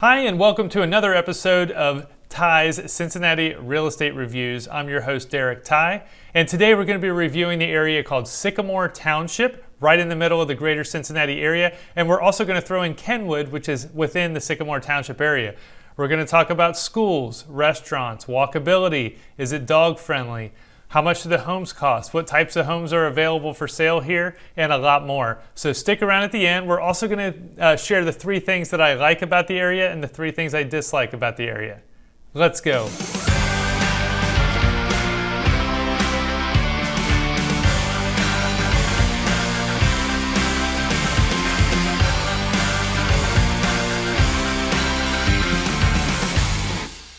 Hi, and welcome to another episode of Ty's Cincinnati Real Estate Reviews. I'm your host, Derek Ty, and today we're going to be reviewing the area called Sycamore Township, right in the middle of the greater Cincinnati area, and we're also going to throw in Kenwood, which is within the Sycamore Township area. We're going to talk about schools, restaurants, walkability, is it dog friendly, how much do the homes cost, what types of homes are available for sale here, and a lot more. So stick around at the end. We're also going to share the 3 things that I like about the area and the 3 things I dislike about the area. Let's go.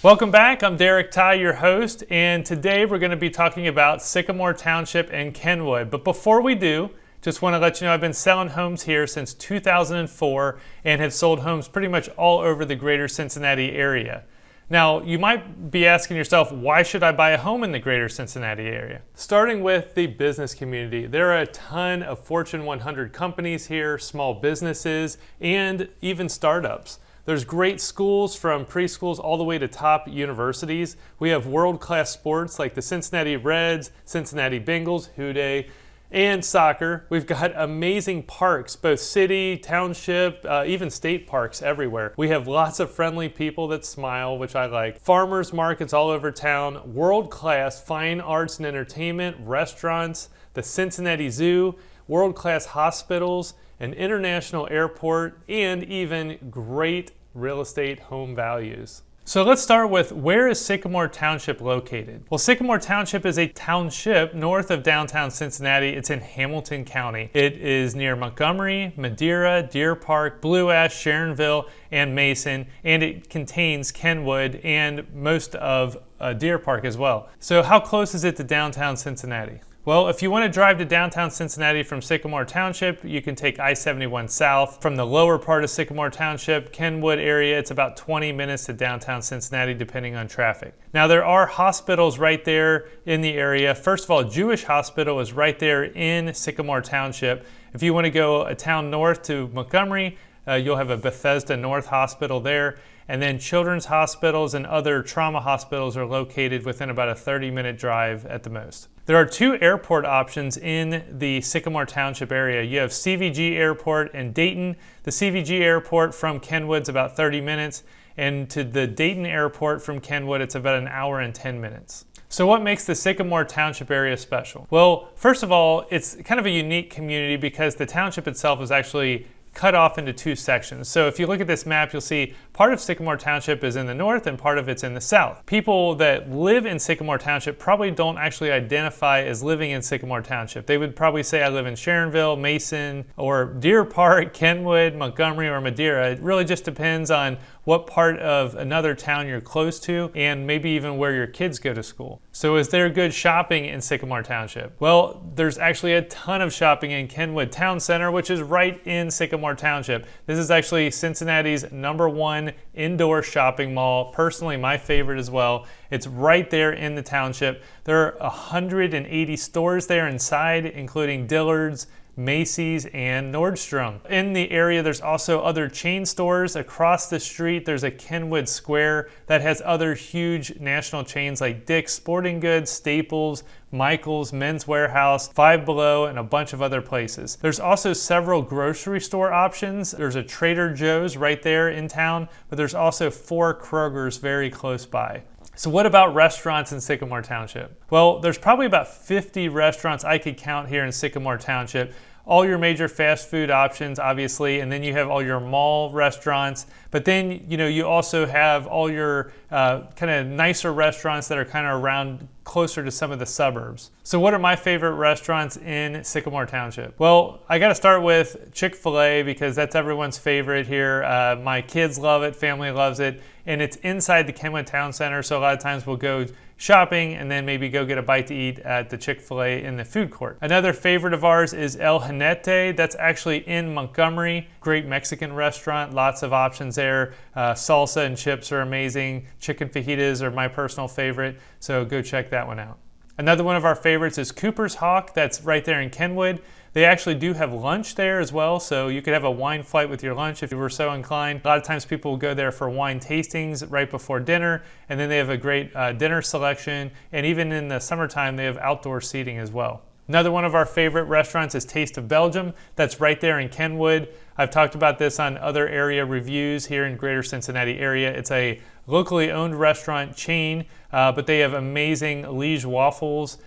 Welcome back. I'm Derek Ty, your host, and today we're going to be talking about Sycamore Township and Kenwood. But before we do, just want to let you know I've been selling homes here since 2004 and have sold homes pretty much all over the greater Cincinnati area. Now, you might be asking yourself, why should I buy a home in the greater Cincinnati area? Starting with the business community, there are a ton of Fortune 100 companies here, small businesses, and even startups. There's great schools from preschools all the way to top universities. We have world-class sports like the Cincinnati Reds, Cincinnati Bengals, Houday, and soccer. We've got amazing parks, both city, township, even state parks everywhere. We have lots of friendly people that smile, which I like. Farmers markets all over town, world-class fine arts and entertainment, restaurants, the Cincinnati Zoo, world-class hospitals, an international airport, and even great real estate home values. So let's start with, where is Sycamore Township located? Well, Sycamore Township is a township north of downtown Cincinnati. It's in Hamilton County. It is near Montgomery, Madeira, Deer Park, Blue Ash, Sharonville, and Mason, and it contains Kenwood and most of Deer Park as well. So how close is it to downtown Cincinnati? Well, if you want to drive to downtown Cincinnati from Sycamore Township, you can take I-71 south. From the lower part of Sycamore Township, Kenwood area, it's about 20 minutes to downtown Cincinnati, depending on traffic. Now, there are hospitals right there in the area. First of all, Jewish Hospital is right there in Sycamore Township. If you want to go a town north to Montgomery, you'll have a Bethesda North Hospital there. And then children's hospitals and other trauma hospitals are located within about a 30-minute drive at the most. There are 2 airport options in the Sycamore Township area. You have CVG Airport in Dayton. The CVG Airport from Kenwood's about 30 minutes, and to the Dayton Airport from Kenwood, it's about an hour and 10 minutes. So what makes the Sycamore Township area special? Well, first of all, it's kind of a unique community because the township itself is actually cut off into 2 sections. So if you look at this map, you'll see part of Sycamore Township is in the north and part of it's in the south. People that live in Sycamore Township probably don't actually identify as living in Sycamore Township. They would probably say, I live in Sharonville, Mason, or Deer Park, Kenwood, Montgomery, or Madeira. It really just depends on what part of another town you're close to, and maybe even where your kids go to school. So is there good shopping in Sycamore Township? Well, there's actually a ton of shopping in Kenwood Town Center, which is right in Sycamore Township. This is actually Cincinnati's #1 indoor shopping mall. Personally, my favorite as well. It's right there in the township. There are 180 stores there inside, including Dillard's, Macy's, and Nordstrom. In the area, there's also other chain stores. Across the street, there's a Kenwood Square that has other huge national chains like Dick's Sporting Goods, Staples, Michael's, Men's Warehouse, Five Below, and a bunch of other places. There's also several grocery store options. There's a Trader Joe's right there in town, but there's also 4 Kroger's very close by. So what about restaurants in Sycamore Township? Well, there's probably about 50 restaurants I could count here in Sycamore Township. All your major fast food options, obviously, and then you have all your mall restaurants. But then, you also have all your kind of nicer restaurants that are kind of around closer to some of the suburbs. So what are my favorite restaurants in Sycamore Township? Well, I got to start with Chick-fil-A because that's everyone's favorite here. My kids love it, family loves it, and it's inside the Kenwood Town Center, so a lot of times we'll go shopping and then maybe go get a bite to eat at the Chick-fil-A in the food court. Another favorite of ours is El Jinete. That's actually in Montgomery. Great Mexican restaurant, lots of options there. Salsa and chips are amazing. Chicken fajitas are my personal favorite, so go check that one out. Another one of our favorites is Cooper's Hawk. That's right there in Kenwood. They actually do have lunch there as well, so you could have a wine flight with your lunch if you were so inclined. A lot of times people will go there for wine tastings right before dinner, and then they have a great dinner selection, and even in the summertime they have outdoor seating as well. Another one of our favorite restaurants is Taste of Belgium. That's right there in Kenwood. I've talked about this on other area reviews here in greater Cincinnati area. It's a locally owned restaurant chain, but they have amazing Liege waffles,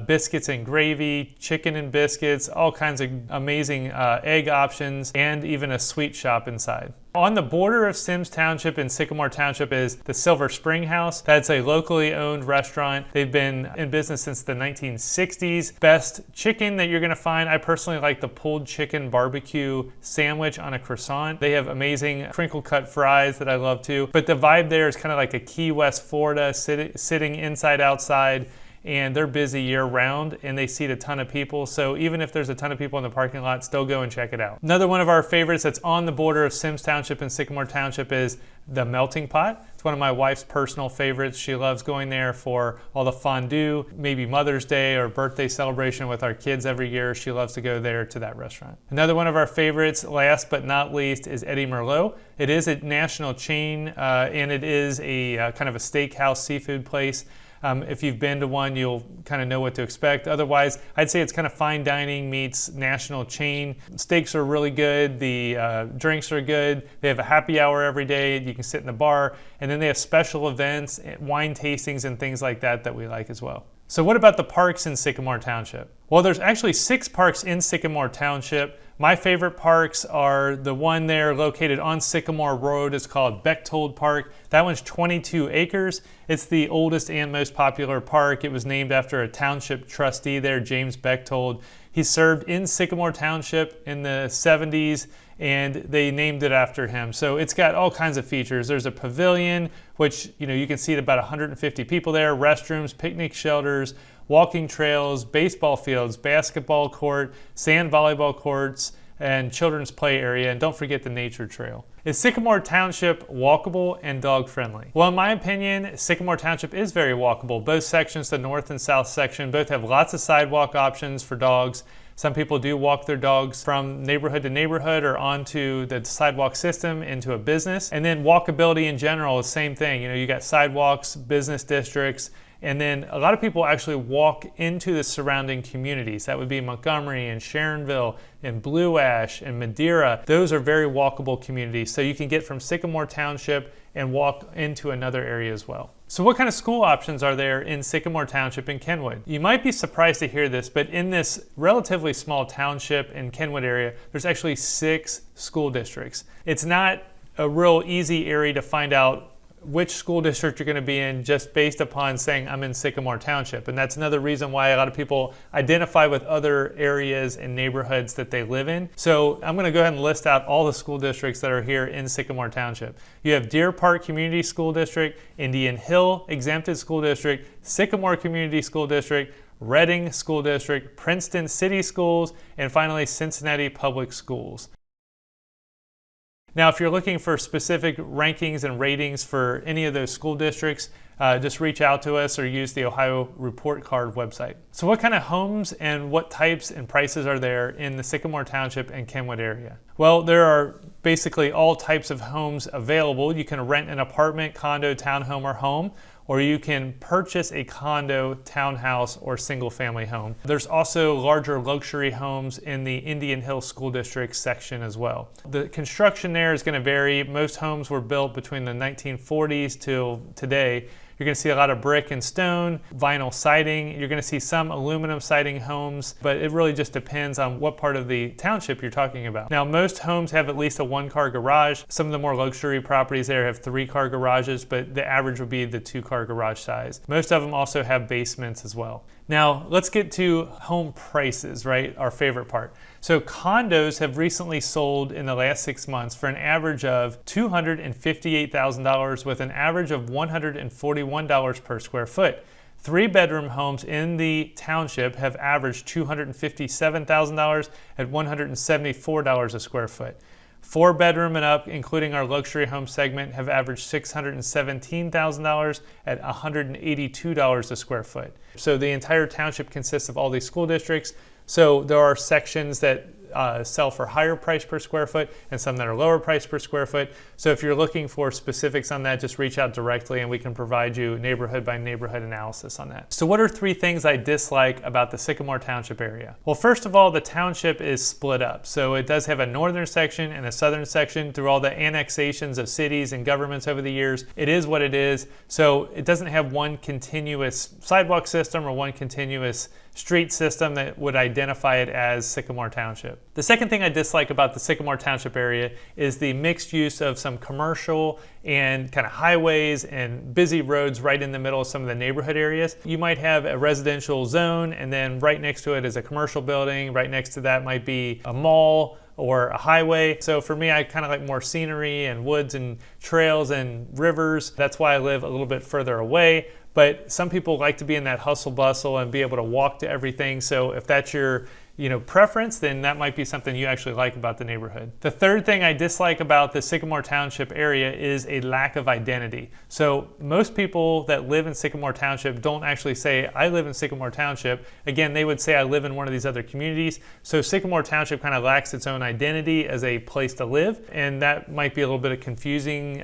biscuits and gravy, chicken and biscuits, all kinds of amazing egg options, and even a sweet shop inside. On the border of Sims Township and Sycamore Township is the Silver Spring House. That's a locally owned restaurant. They've been in business since the 1960s. Best chicken that you're gonna find, I personally like the pulled chicken barbecue sandwich on a croissant. They have amazing crinkle cut fries that I love too. But the vibe there is kind of like a Key West, Florida, sitting inside, outside, and they're busy year round and they seat a ton of people. So even if there's a ton of people in the parking lot, still go and check it out. Another one of our favorites that's on the border of Sims Township and Sycamore Township is the Melting Pot. It's one of my wife's personal favorites. She loves going there for all the fondue, maybe Mother's Day or birthday celebration with our kids every year. She loves to go there to that restaurant. Another one of our favorites, last but not least, is Eddie Merlot. It is a national chain and it is a kind of a steakhouse seafood place. If you've been to one, you'll kind of know what to expect. Otherwise, I'd say it's kind of fine dining meets national chain. Steaks are really good. The drinks are good. They have a happy hour every day. You can sit in the bar. And then they have special events, wine tastings, and things like that that we like as well. So what about the parks in Sycamore Township? Well, there's actually 6 parks in Sycamore Township. My favorite parks are the one there located on Sycamore Road. It's called Bechtold Park. That one's 22 acres. It's the oldest and most popular park. It was named after a township trustee there, James Bechtold. He served in Sycamore Township in the 70s and they named it after him. So it's got all kinds of features. There's a pavilion, which you can seat about 150 people there, restrooms, picnic shelters, walking trails, baseball fields, basketball court, sand volleyball courts, and children's play area, and don't forget the nature trail. Is Sycamore Township walkable and dog friendly? Well, in my opinion, Sycamore Township is very walkable. Both sections, the north and south section, both have lots of sidewalk options for dogs. Some people do walk their dogs from neighborhood to neighborhood or onto the sidewalk system into a business. And then walkability in general is the same thing. You got sidewalks, business districts, and then a lot of people actually walk into the surrounding communities. That would be Montgomery and Sharonville and Blue Ash and Madeira. Those are very walkable communities. So you can get from Sycamore Township and walk into another area as well. So what kind of school options are there in Sycamore Township and Kenwood? You might be surprised to hear this, but in this relatively small township in Kenwood area, there's actually 6 school districts. It's not a real easy area to find out which school district you're going to be in just based upon saying I'm in Sycamore Township. And that's another reason why a lot of people identify with other areas and neighborhoods that they live in. So I'm going to go ahead and list out all the school districts that are here in Sycamore Township. You have Deer Park Community School District, Indian Hill Exempted School District, Sycamore Community School District, Reading School District, Princeton City Schools, and finally Cincinnati Public Schools. Now, if you're looking for specific rankings and ratings for any of those school districts, just reach out to us or use the Ohio Report Card website. So what kind of homes and what types and prices are there in the Sycamore Township and Kenwood area? Well, there are basically all types of homes available. You can rent an apartment, condo, townhome, or home, or you can purchase a condo, townhouse, or single family home. There's also larger luxury homes in the Indian Hill School District section as well. The construction there is going to vary. Most homes were built between the 1940s till today. You're going to see a lot of brick and stone, vinyl siding. You're going to see some aluminum siding homes, but it really just depends on what part of the township you're talking about. Now, most homes have at least a 1-car garage. Some of the more luxury properties there have 3-car garages, but the average would be the 2-car garage size. Most of them also have basements as well. Now, let's get to home prices, right? Our favorite part. So condos have recently sold in the last 6 months for an average of $258,000 with an average of $141 per square foot. 3-bedroom homes in the township have averaged $257,000 at $174 a square foot. 4-bedroom and up, including our luxury home segment, have averaged $617,000 at $182 a square foot. So the entire township consists of all these school districts. So there are sections that sell for higher price per square foot and some that are lower price per square foot. So if you're looking for specifics on that, just reach out directly and we can provide you neighborhood by neighborhood analysis on that. So what are 3 things I dislike about the Sycamore Township area? Well, first of all, the township is split up. So it does have a northern section and a southern section through all the annexations of cities and governments over the years. It is what it is. So it doesn't have one continuous sidewalk system or one continuous street system that would identify it as Sycamore Township. The second thing I dislike about the Sycamore Township area is the mixed use of some commercial and kind of highways and busy roads right in the middle of some of the neighborhood areas. You might have a residential zone and then right next to it is a commercial building. Right next to that might be a mall or a highway. So for me, I kind of like more scenery and woods and trails and rivers. That's why I live a little bit further away. But some people like to be in that hustle bustle and be able to walk to everything. So if that's your preference, then that might be something you actually like about the neighborhood. The third thing I dislike about the Sycamore Township area is a lack of identity. So most people that live in Sycamore Township don't actually say, I live in Sycamore Township. Again, they would say, I live in one of these other communities. So Sycamore Township kind of lacks its own identity as a place to live. And that might be a little bit confusing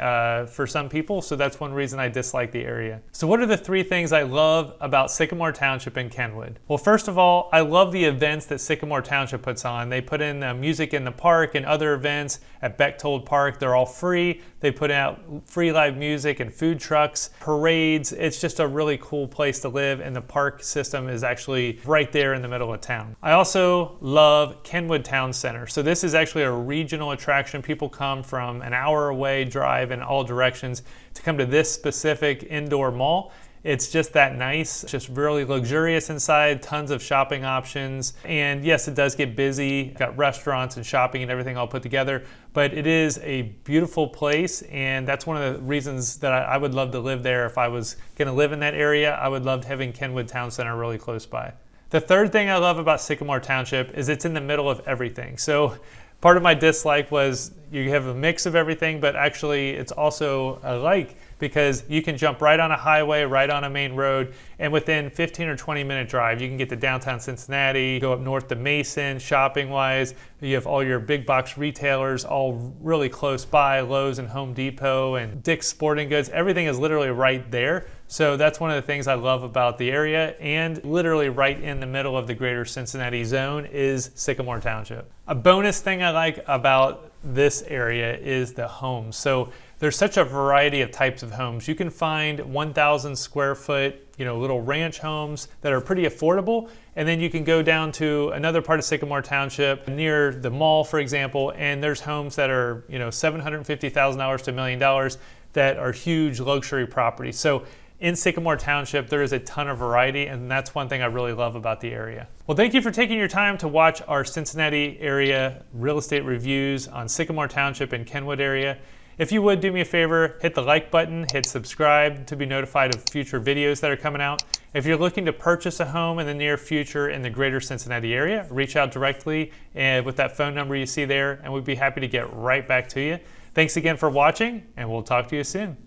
for some people. So that's one reason I dislike the area. So what are the 3 things I love about Sycamore Township and Kenwood? Well, first of all, I love the events that Sycamore Township puts on. They put in music in the park and other events at Bechtold Park. They're all free. They put out free live music and food trucks, parades. It's just a really cool place to live, and the park system is actually right there in the middle of town. I also love Kenwood Town Center. So this is actually a regional attraction. People come from an hour away, drive in all directions to come to this specific indoor mall. It's just that nice, just really luxurious inside, tons of shopping options. And yes, it does get busy. Got restaurants and shopping and everything all put together, but it is a beautiful place. And that's one of the reasons that I would love to live there. If I was gonna live in that area, I would love having Kenwood Town Center really close by. The third thing I love about Sycamore Township is it's in the middle of everything. So part of my dislike was you have a mix of everything, but actually it's also a like, because you can jump right on a highway, right on a main road, and within 15 or 20 minute drive, you can get to downtown Cincinnati, go up north to Mason, shopping wise. You have all your big box retailers all really close by, Lowe's and Home Depot and Dick's Sporting Goods. Everything is literally right there. So that's one of the things I love about the area, and literally right in the middle of the greater Cincinnati zone is Sycamore Township. A bonus thing I like about this area is the homes. So there's such a variety of types of homes. You can find 1,000 square foot, little ranch homes that are pretty affordable. And then you can go down to another part of Sycamore Township near the mall, for example, and there's homes that are, $750,000 to $1 million that are huge luxury properties. So in Sycamore Township, there is a ton of variety, and that's one thing I really love about the area. Well, thank you for taking your time to watch our Cincinnati area real estate reviews on Sycamore Township and Kenwood area. If you would do me a favor, hit the like button, hit subscribe to be notified of future videos that are coming out. If you're looking to purchase a home in the near future in the greater Cincinnati area, reach out directly with that phone number you see there, and we'd be happy to get right back to you. Thanks again for watching, and we'll talk to you soon.